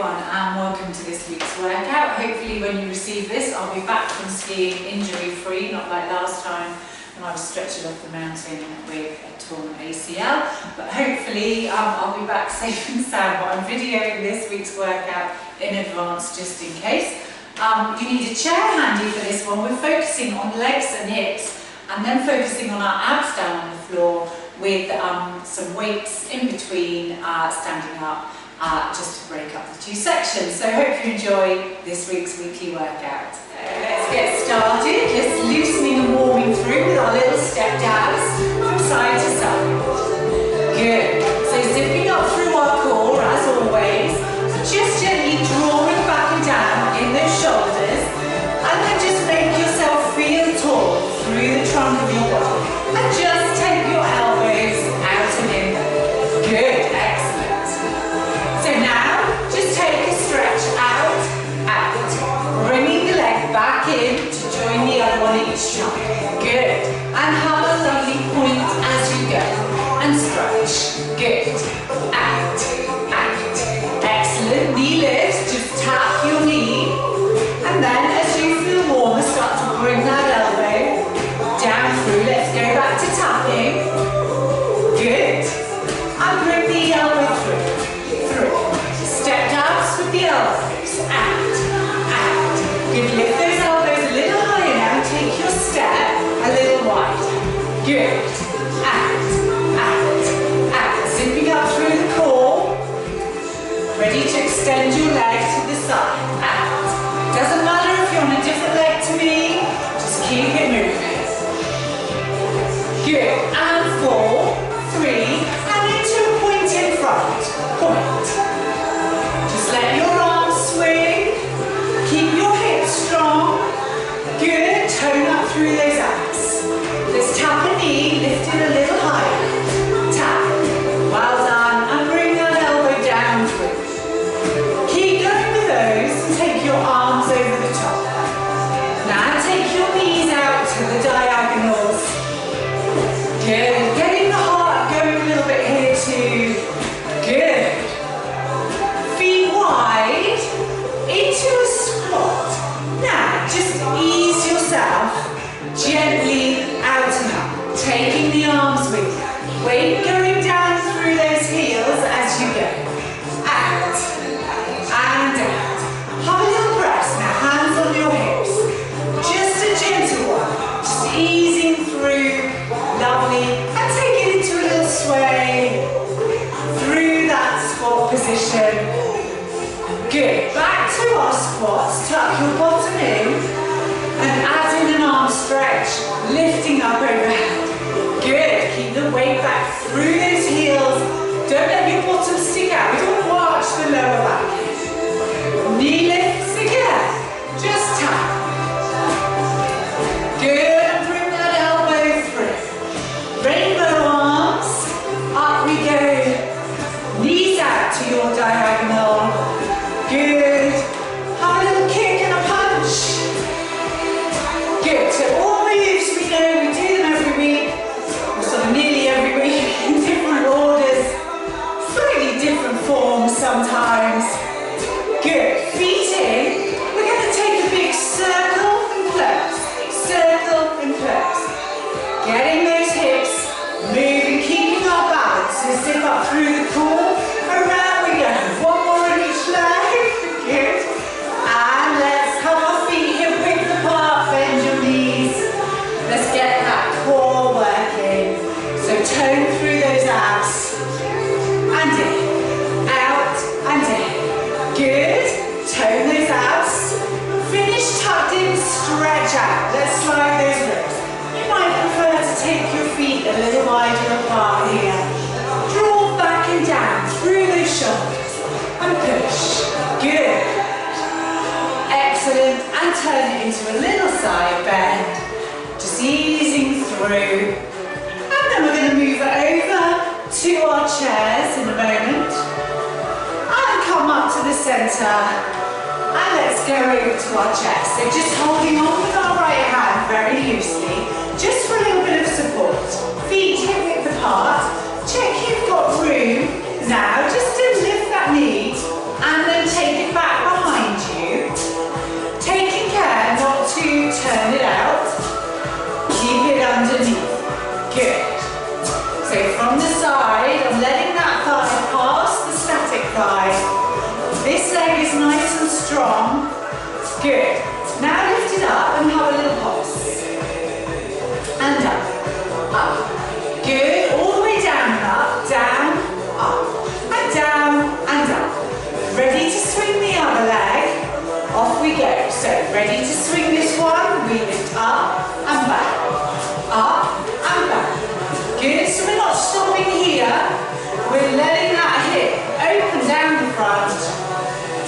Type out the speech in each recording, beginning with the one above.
everyone and welcome to this week's workout. Hopefully when you receive this I'll be back from skiing injury free, not like last time when I was stretching off the mountain with a torn ACL, but hopefully I'll be back safe and sound. But I'm videoing this week's workout in advance just in case. You need a chair handy for this one. We're focusing on legs and hips and then focusing on our abs down on the floor with some weights in between, standing up, just to break up the two sections. So I hope you enjoy this week's weekly workout. Let's get started, just loosening and warming through with our little step downs from side to side. Good. So zipping up through our core as always, just gently drawing back and down in those shoulders, and then just make yourself feel tall through the trunk of your body. And just take your elbows out and in. Good, excellent. So now, just take a stretch out, bringing the leg back in to join the other one each time. Good. And have a lovely point as you go. And stretch. Good. Out. Excellent. Knee lifts. Just tap your knee. And then as you feel warmer, start to bring that elbow down through. Let's go back to tapping. Good. And bring the elbow through. Step downs with the elbows. Out. Good. Lift those elbows a little higher now. Take your step a little wider. Good. Out. Zipping up through the core. Ready to extend your leg to the side. Out. Doesn't matter if you're on a different leg to me. Just keep it moving. Good. And 4, 3, and into a point in front. Point. Just let your arms swing. Keep your hips strong. Good. Tone up through those abs. Let's tap a knee, lift it a little higher. Tap. Well done. And bring that elbow down through. Keep going with those and take your arms over the top. Now take your knees out to the diagonals. Good. Getting the heart going a little bit here too. Good. Feet wide into a squat. Now just ease yourself gently out and up. Taking the arms with you. Weight going down through those heels as you go. Out. And out. Have a little rest now. Hands on your hips. Just a gentle one. Just easing through. Lovely. And take it into a little sway through that squat position. Good. Back to our squats. Tuck your bottom in and add in an arm stretch. Lifting up overhead. Good. Keep the weight back through those heels. Don't let your bottom stick out. We don't want to arch the lower back. Knee lifts again. Just tap. Good. And bring that elbow through. Rainbow arms. Up we go. Knees out to your diagonal. Good. Have a little kick and a punch. Good. So all moves we know, we do them every week, or sort of nearly every week, in different orders, slightly different forms sometimes. Good. Feet in. We're going to take a big circle and close. Circle and close. Getting those hips moving, keeping our balance. So zip up through the core. Around we go. One more on each leg. Good. And let's have our feet hip width apart. Bend your knees. Let's get that core working. So tone through those abs. And in. Out and in. Good. Tone those abs. Finish tucked in. Stretch out. Let's slide those ribs. You might prefer to take your feet a little wider apart here. Draw back and down through those shoulders. And push. Good. Excellent. And turn it into a little side bend. Just easing through. And then we're going to move it over to our chairs in a moment. And come up to the centre. And let's go over to our chest. So just holding on with our right hand very loosely. Just for a little bit of support. Feet hip width apart. Check you've got room. Now just to lift that knee and then take it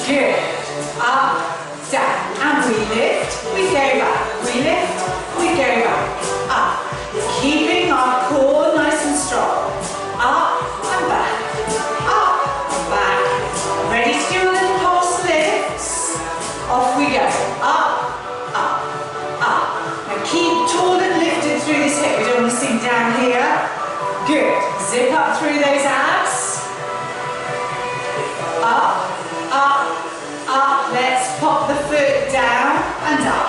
Good. Up, down. And we lift, we go back. We lift, we go back. Up. Keeping our core nice and strong. Up and back. Up and back. Ready to do a little pulse lifts? Off we go. Up, up, up. Now keep tall and lifted through this hip. We don't want to sink down here. Good. Zip up through those abs. Up, up, up. Let's pop the foot down and up.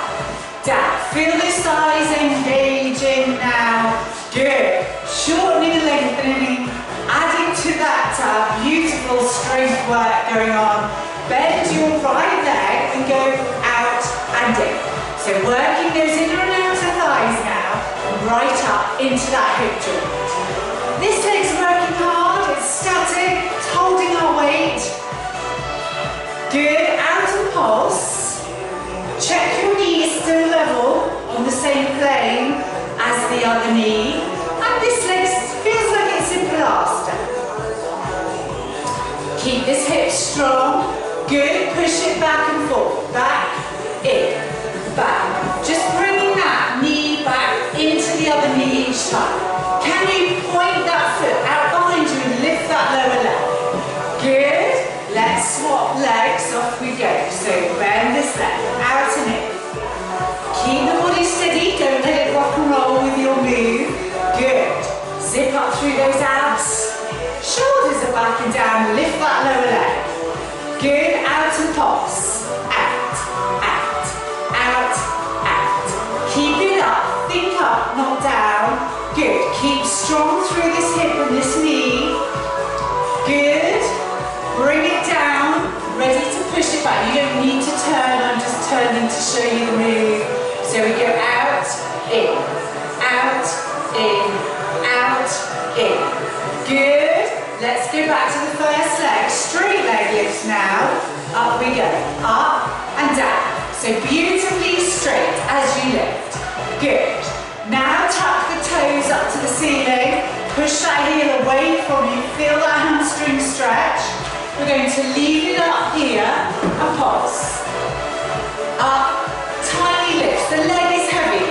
Down. Feel the thighs engaging now. Good. Shortening and lengthening. Adding to that beautiful strength work going on. Bend your right leg and go out and in. So working those inner and outer thighs now. Right up into that hip joint. This leg's working hard. It's static. It's holding our weight. Good. Out and pulse. Check your knee is still level on the same plane as the other knee. And this leg feels like it's in plaster. Keep this hip strong. Good. Push it back and forth. Back, in, back. Just bringing that knee back into the other knee each time. Can you point that foot out behind you and lift that lower leg? Good. Let's swap legs. Off we go. So bend this leg out and in. Keep the body steady. Don't let it rock and roll with your move. Good. Zip up through those abs. Shoulders are back and down. Lift that lower leg. Good. Out and pulse. Out, out, out, out. Keep it up. Think up, not down. Good. Keep strong through this hip and this knee. Good. Bring it down. Ready to push it back. You don't need to turn. I'm just turning to show you the move. So we go out, in, out, in, out, in. Good. Let's go back to the first leg. Straight leg lifts now. Up we go. Up and down. So beautifully straight as you lift. Good. Now tuck the toes up to the ceiling. Push that heel away from you. Feel that hamstring stretch. We're going to leave it up here and pulse. Up. Tiny lifts. The leg is heavy.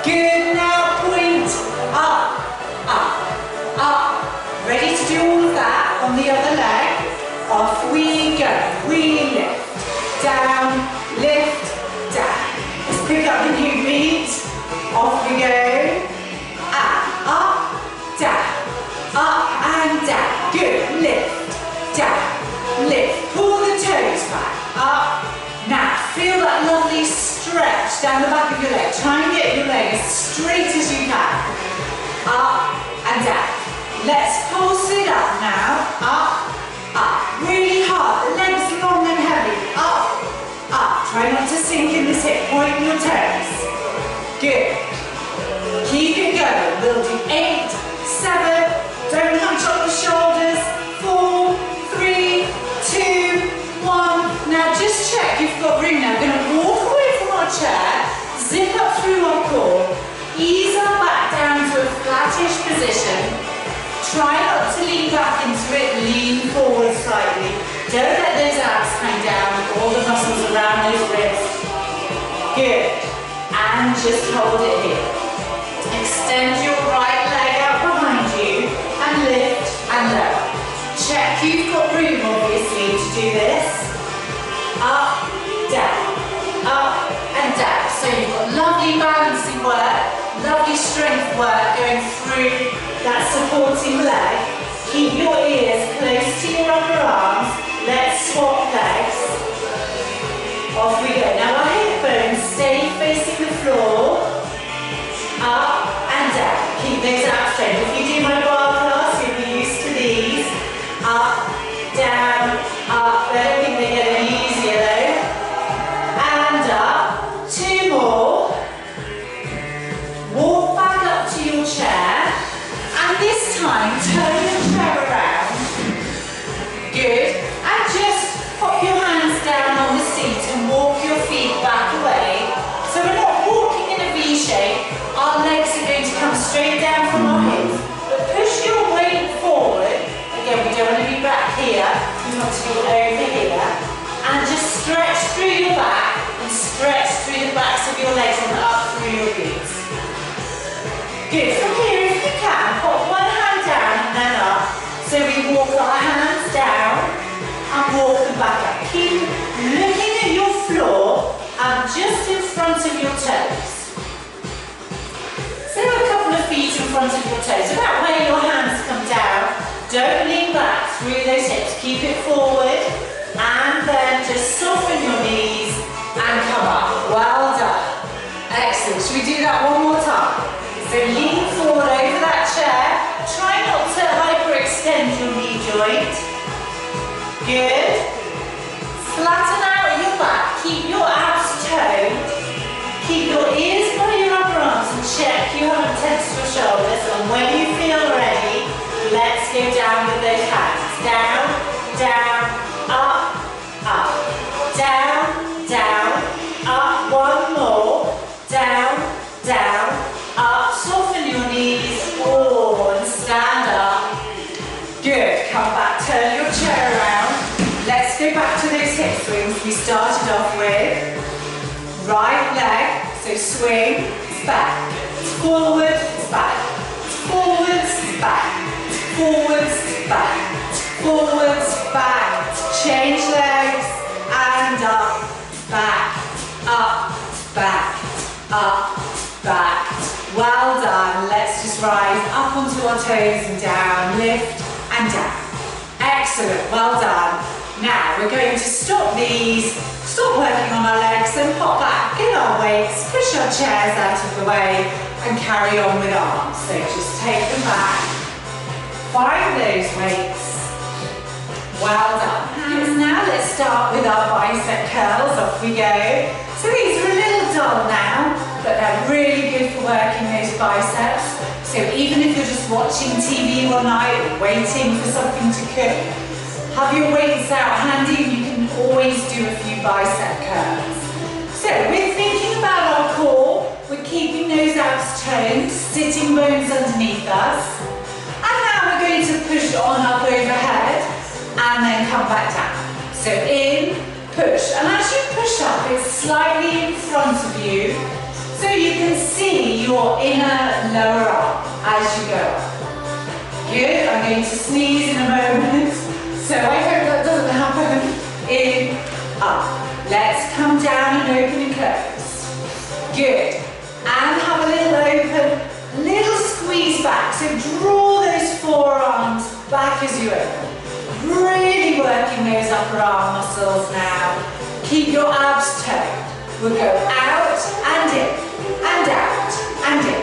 Good. Now point. Up. Up. Up. Ready to do all of that on the other leg. Off we go. We lift. Down. Lift. Down. Let's pick up the new beat. Off we go. Up. Down. Up and down. Good. Lift. Down. Lift. Pull the toes back. Up. Now feel that lovely stretch down the back of your leg. Try and get your leg as straight as you can. Up and down. Let's pulse it up now. Up, up. Really hard. The leg's long and heavy. Up, up. Try not to sink in this hip. Point your toes. Good. Keep it going. We'll do 8, 7. Don't hunch up the shoulders. 4, 3, 2, 1. Now just check you've got room now. We're going to walk away from our chair. Zip up through our core. Ease our back down to a flattish position. Try not to lean back into it, lean forward slightly. Don't let those abs hang down, all the muscles around those wrists. Good. And just hold it here. Extend your right leg out behind you and lift and lower. Check you've got room, obviously, to do this. Up, down, up and down. So you've got lovely balancing work, lovely strength work going through that supporting leg. Keep your ears close to your upper arms. Let's swap legs. Off we go. Now our hip bones stay facing the floor. Up and down. Keep those abs straight. If you do my bar class, you'll be used to these. Up, down, up. I don't think they get any easier though. And up. 2 more. Walk back up to your chair. And this time, turn your chair around. Good. And just pop your hands down on the seat and walk your feet back away. So we're not walking in a V shape. Our legs are going to come straight down from our hips. But push your weight forward. Again, we don't want to be back here. We want to be over here. And just stretch through your back and stretch through the backs of your legs and up through your glutes. Good. From here, if you can, put one hand down and then up. So we walk our hands down and walk them back up. Keep looking at your floor and just in front of your toes. So a couple of feet in front of your toes. About where your hands come down. Don't lean back through those hips. Keep it forward. And then just soften your knees and come up. Well done. Excellent. Should we do that one more time? So lean forward over that chair. Try not to hyperextend your knee joint. Good. Flatten out your back. Keep your abs toned. Keep your ears by your upper arms and check you haven't tensed your shoulders. And when you feel ready, let's go down with those hands. Down, down, up, up. Down, down, up. One more. Down, down, up. Soften your knees. And stand up. Good. Come back. Turn your chair around. Let's go back to those hip swings we started off with. Right leg. So swing. It's back. It's forward. It's back. It's forwards. It's back. It's forwards. It's back. It's forwards. Back. Change legs. And up. Back. Up. Back. Up. Back. Well done. Let's just rise up onto our toes and down. Lift and down. Excellent. Well done. Now we're going to stop these, stop working on our legs and pop back in our weights, push our chairs out of the way and carry on with arms. So just take them back. Find those weights. Well done. And now let's start with our bicep curls. Off we go. So these are a little dull now, but they're really good for working those biceps. So even if you're just watching TV all night or waiting for something to cook, have your weights out handy and you can always do a few bicep curls. So we're thinking about our core, we're keeping those abs toned, sitting bones underneath us. And now we're going to push on up overhead and then come back down. So in, push. And as you push up, it's slightly in front of you so you can see your inner lower arm as you go up. Good. I'm going to sneeze in a moment. So I hope that doesn't happen. In, up. Let's come down and open and close. Good. And have a little open, little squeeze back. So draw those forearms back as you open. Really working those upper arm muscles now. Keep your abs toned. We'll go out and in, and out, and in,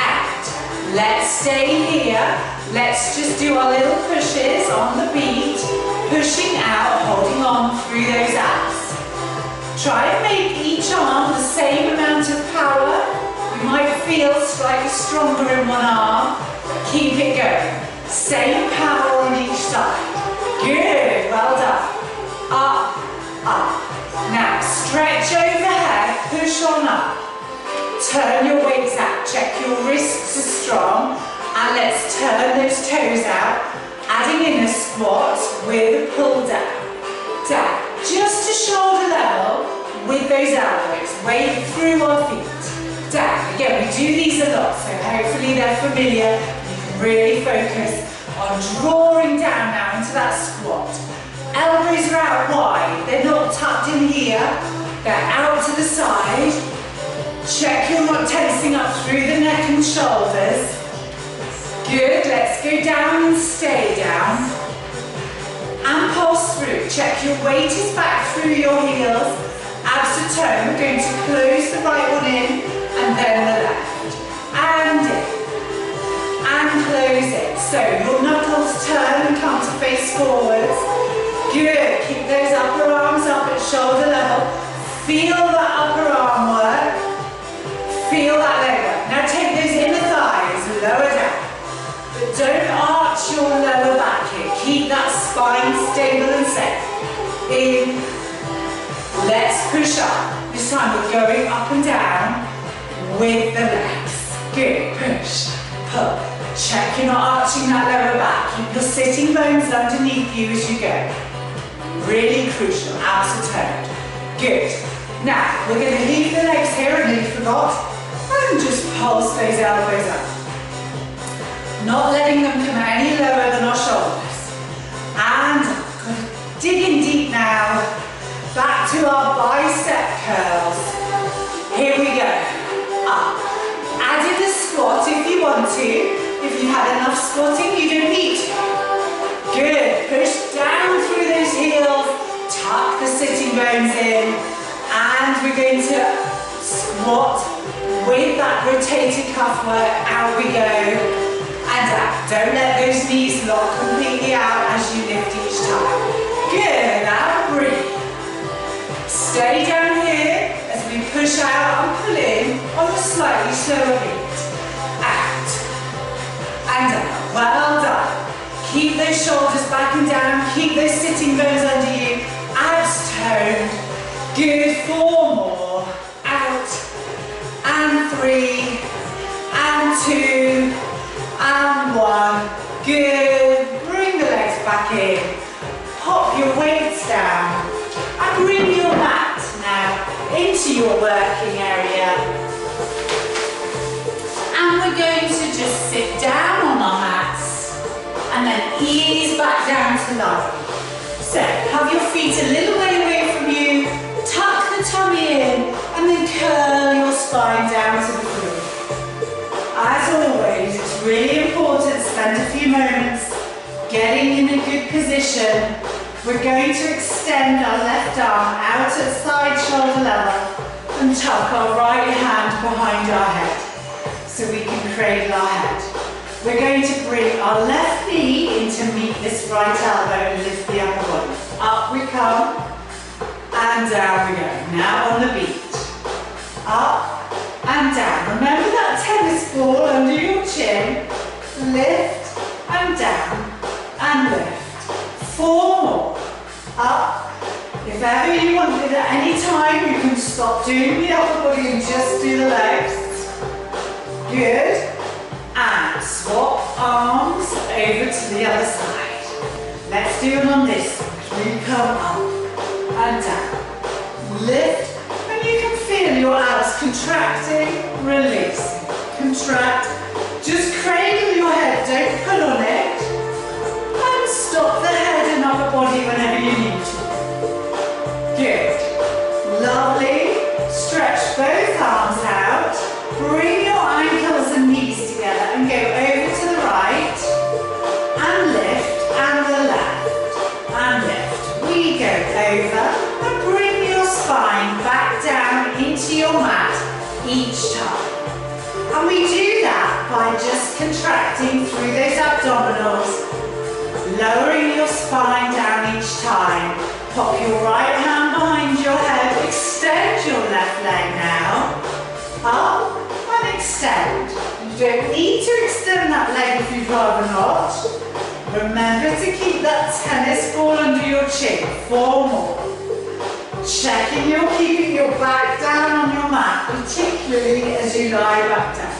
out. Let's stay here. Let's just do our little pushes on the beat, pushing out, holding on through those abs. Try and make each arm the same amount of power. You might feel slightly stronger in one arm, but keep it going. Same power on each side. Good, well done. Up, up. Now stretch overhead, push on up. Turn your weights out, check your wrists are strong. And let's turn those toes out, adding in a squat with a pull down. Down, just to shoulder level with those elbows. Weight through our feet. Down, again, we do these a lot, so hopefully they're familiar. You can really focus on drawing down now into that squat. Elbows are out wide, they're not tucked in here. They're out to the side. Check you're not tensing up through the neck and shoulders. Good, let's go down and stay down. And pulse through. Check your weight is back through your heels. Abs are toned. We're going to close the right one in and then the left. And in. And close it. So your knuckles turn and come to face forwards. Good, keep those upper arms up at shoulder level. Feel that upper arm work. Feel that leg work. Now take those inner thighs, lower down. But don't arch your lower back here. Keep that spine stable and safe. In. Let's push up. This time we're going up and down with the legs. Good. Push. Pull. Check you're not arching that lower back. Keep your sitting bones underneath you as you go. Really crucial, abs are toned. Good. Now, we're going to leave the legs here, I nearly forgot, and just pulse those elbows up. Not letting them come any lower than our shoulders. And digging deep now, back to our bicep curls. Here we go. Up. Add in the squat if you want to. If you've had enough squatting, you don't need to. Good. Push down through those heels. Tuck the sitting bones in. And we're going to squat with that rotated cuff work. Out we go. And out. Don't let those knees lock completely out as you lift each time. Good. Now breathe. Stay down here as we push out and pull in on a slightly slower beat. Out. And out. Well done. Keep those shoulders back and down. Keep those sitting bones under you. Abs toned. Good. 4 more. Out. And 3. And 2. And 1. Good. Bring the legs back in. Pop your weights down. And bring your mat now into your working area. And we're going to just sit down on our mats and then ease back down to lie. So have your feet a little way away from you, tuck the tummy in, and then curl your spine down to the floor. As always, it's really important to spend a few moments getting in a good position. We're going to extend our left arm out at side shoulder level and tuck our right hand behind our head so we can cradle our head. We're going to bring our left knee in to meet this right elbow and lift the upper body. Up we come and down we go. Now on the beat. Up and down. Remember that tennis ball under your chin. Lift and down and lift. 4 more. Up. If ever you want it at any time, you can stop doing the upper body and just do the legs. Good. And swap arms over to the other side. Let's do it on this one. You come up and down. Lift. And you can feel your abs contracting, releasing. Contract. Just cradle your head. Don't pull on it. Stop the head and upper body whenever you need to. Good. Lovely. Stretch both arms out. Bring your ankles and knees together and go over to the right. And lift. And the left. And lift. We go over and bring your spine back down into your mat each time. And we do that by just contracting through those abdominals. Lowering your spine down each time. Pop your right hand behind your head. Extend your left leg now. Up and extend. You don't need to extend that leg if you'd rather not. Remember to keep that tennis ball under your chin. 4 more. Checking you're keeping your back down on your mat, particularly as you lie back down.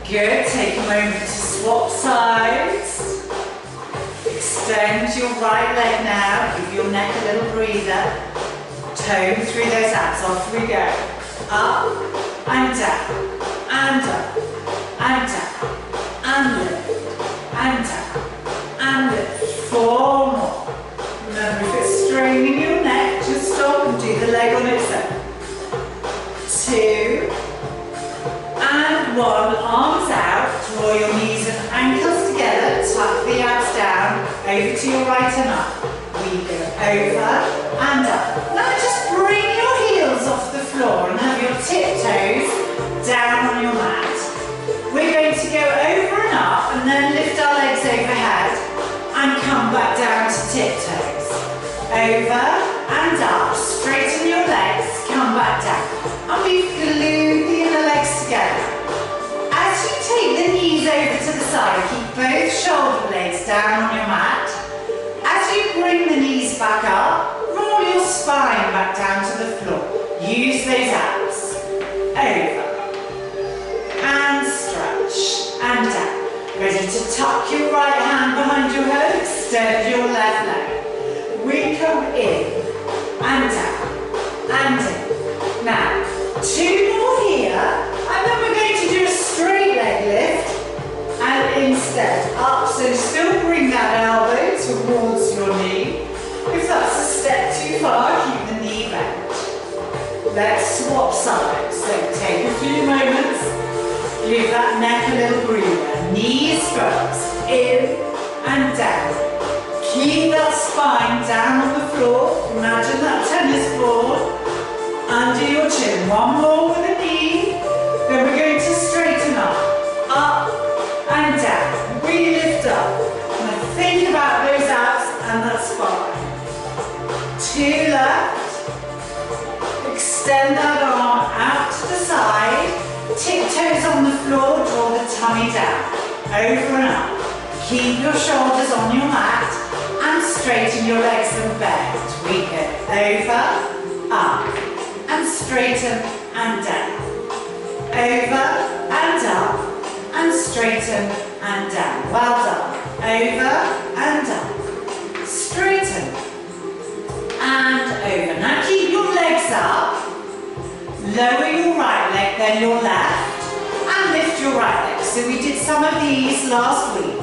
Good. Take a moment to swap sides. Extend your right leg now. Give your neck a little breather. Tone through those abs. Off we go. Up and down. And up. And down. And lift. And down. And lift. 4 more. Remember, if it's straining your neck, just stop and do the leg on its own. 2 and 1. Arms out. Draw your knees and ankles together. Tuck the abs down. Over to your right and up. We go over and up. Now just bring your heels off the floor and have your tiptoes down on your mat. We're going to go over and up and then lift our legs overhead and come back down to tiptoes. Over and up. Straighten your legs. Come back down. And we've glued the inner legs together. As you take the knees over to the side, keep both shoulder blades down on your mat. As you bring the knees back up, roll your spine back down to the floor. Use those abs. Over. And stretch. And down. Ready to tuck your right hand behind your head. extend your left leg. We come in and down and in. Now, 2 more here, and then we're going to do a straight leg lift and instead up. So still bring that elbow towards your knee. If that's a step too far, keep the knee bent. Let's swap sides. So take a few moments. Give that neck a little breather. Knees first, in and down. Keep that spine down on the floor. Imagine that tennis ball under your chin. One more with the knee. Then we're going to straighten up and down. Really lift up. Now think about those abs and that spine. 2 left. Extend that arm out to the side. Tiptoes on the floor, draw the tummy down. Over and up. Keep your shoulders on your mat and straighten your legs and bend. We go over, up, and straighten and down. Over and up, and straighten and down. Well done. Over and up. Straighten and over. Now keep your legs up. Lower your right leg, then your left, and lift your right leg. So we did some of these last week.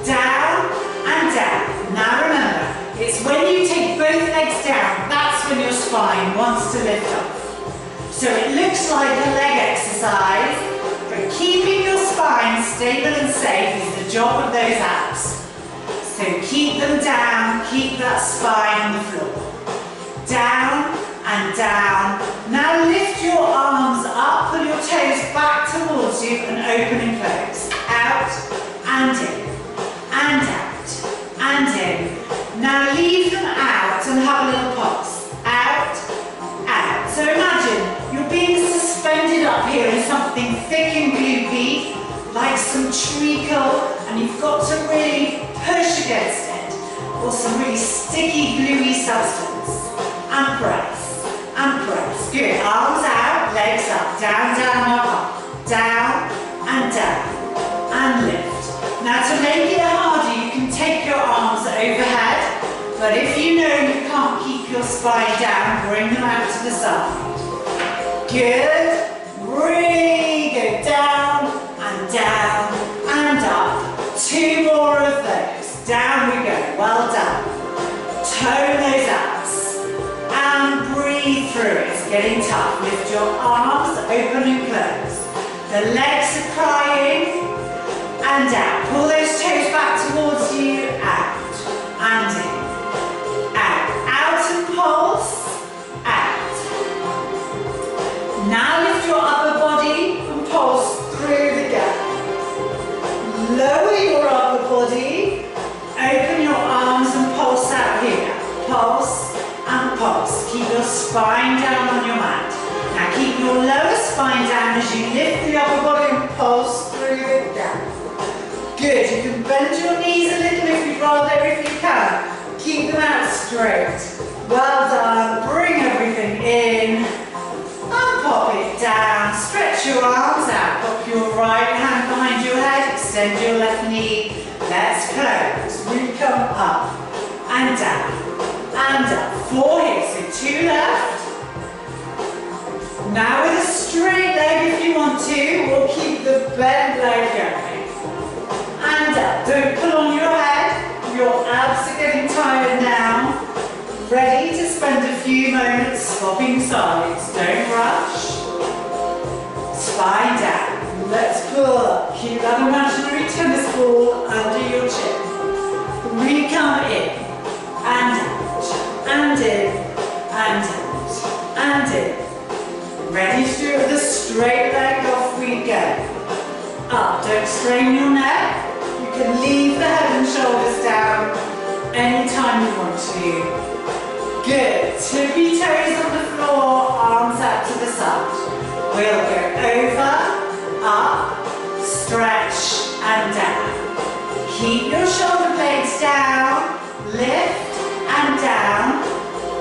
Down and down. Now remember, it's when you take both legs down, that's when your spine wants to lift off. So it looks like a leg exercise, but keeping your spine stable and safe is the job of those abs. So keep them down, keep that spine on the floor. Down and down. Now lift your arms up, pull your toes back towards you and open and close. Out and in, and out, and in. Now leave them out and have a little pulse. Out, out. So imagine you're being suspended up here in something thick and gloopy, like some treacle, and you've got to really push against it, or some really sticky, gluey substance. And press. And press. Good. Arms out, legs up, down, down, up, down, and down, and lift. Now to make it harder, you can take your arms overhead, but if you know you can't keep your spine down, bring them out to the side. Good. Really go down, and up. 2 more of those. Down we go. Well done. Tone those abs. And breathe through it. It's getting tough. Lift your arms, open and close. The legs are crying. And out. Pull those toes back towards you. Out. And in. Out. Out and pulse. Out. Now lift your upper body and pulse through the gap. Lower your upper body. Open your arms and pulse out here. Pulse. And pulse. Keep your spine down on your mat. Now keep your lower spine down as you lift the upper body and pulse through the gap. Good. You can bend your knees a little if you'd rather, if you can. Keep them out straight. Well done. Bring everything in. And pop it down. Stretch your arms out. Pop your right hand behind your head. Extend your left knee. Let's close. We come up and down. And up. 4 here, so 2 left. Now with a straight leg if you want to, or keep the bent leg going. And up. Don't pull on your head. Your abs are getting tired now. Ready to spend a few moments swapping sides. Don't rush. Spine down. Let's pull up. Keep that imaginary tennis ball under your chin. We come in and out. And in, and out, and in. Ready to do it with a straight leg, off we go. Up, don't strain your neck. You can leave the head and shoulders down anytime you want to. Good, tippy toes on the floor, arms out to the side. We'll go over, up, stretch and down. Keep your shoulder blades down, lift, and down,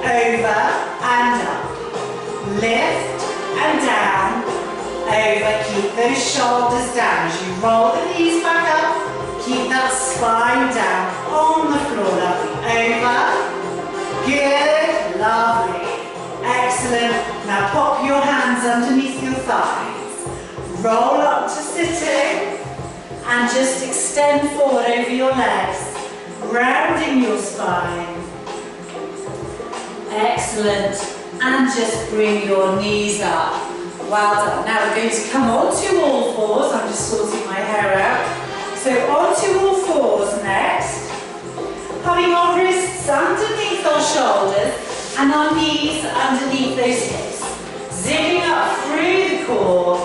over and up. Lift and down, over. Keep those shoulders down. As you roll the knees back up, keep that spine down on the Good, lovely. Excellent. Now pop your hands underneath your thighs. Roll up to sitting and just extend forward over your legs, rounding your spine. Excellent. And just bring your knees up. Well done. Now we're going to come onto all fours. I'm just sorting my hair out. So onto all fours next. Having our wrists underneath our shoulders and our knees underneath those hips. Zipping up through the core.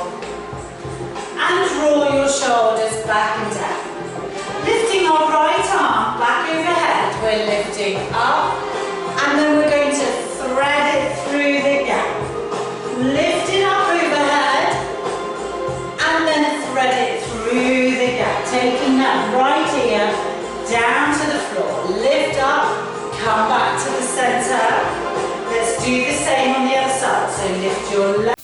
And draw your shoulders back and down. Lifting our right arm back overhead. We're lifting up. And then we're going to thread it through the gap. Lift it up overhead. And then thread it through the gap. Taking that right ear down to the floor. Lift up, come back to the center. Let's do the same on the other side. So lift your left.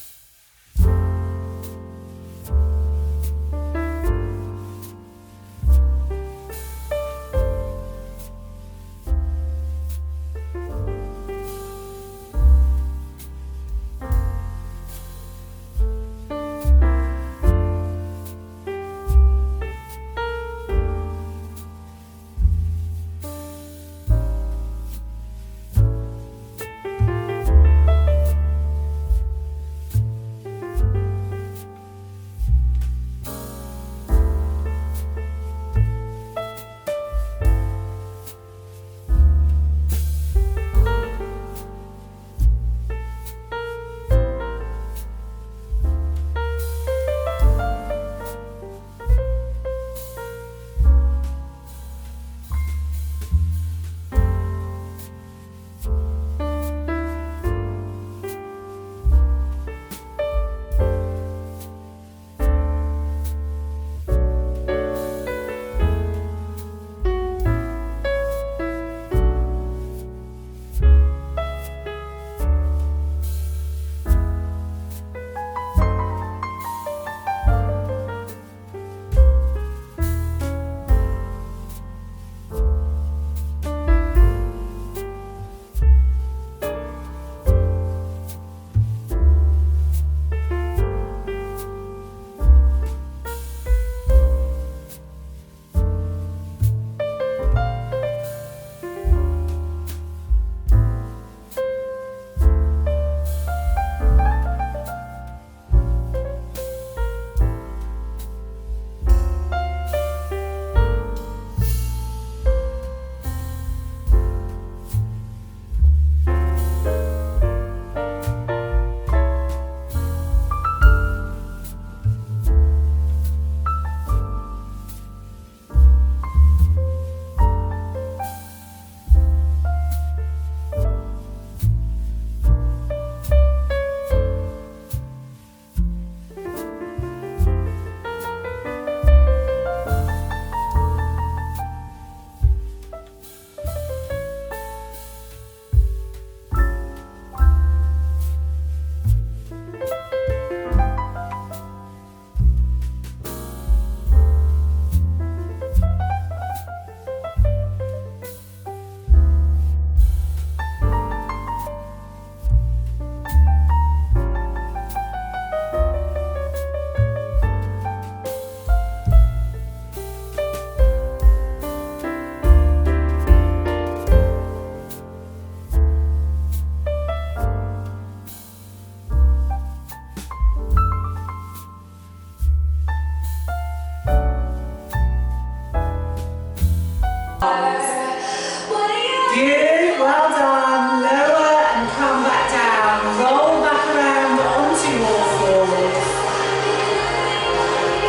Good, well done. Lower and come back down. Roll back around onto all fours.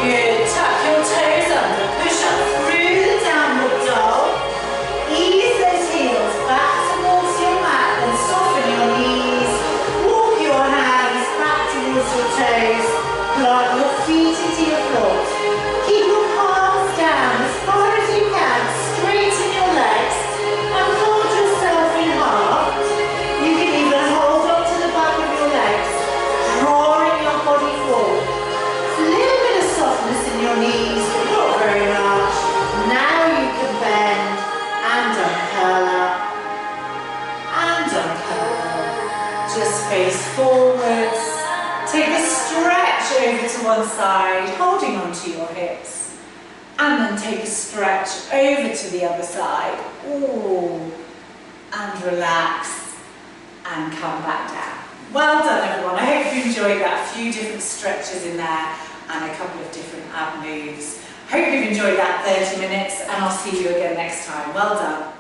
Good, tuck your toes under. Push up through the downward dog. Ease those heels back towards your mat and soften your knees. Walk your hands back towards your toes. Plant your feet into your floor. Keep your palms down as far as you can. Straighten your legs and hold your to one side, holding onto your hips. And then take a stretch over to the other side. Ooh. And relax. And come back down. Well done, everyone. I hope you enjoyed that. A few different stretches in there and a couple of different ab moves. Hope you've enjoyed that 30 minutes, and I'll see you again next time. Well done.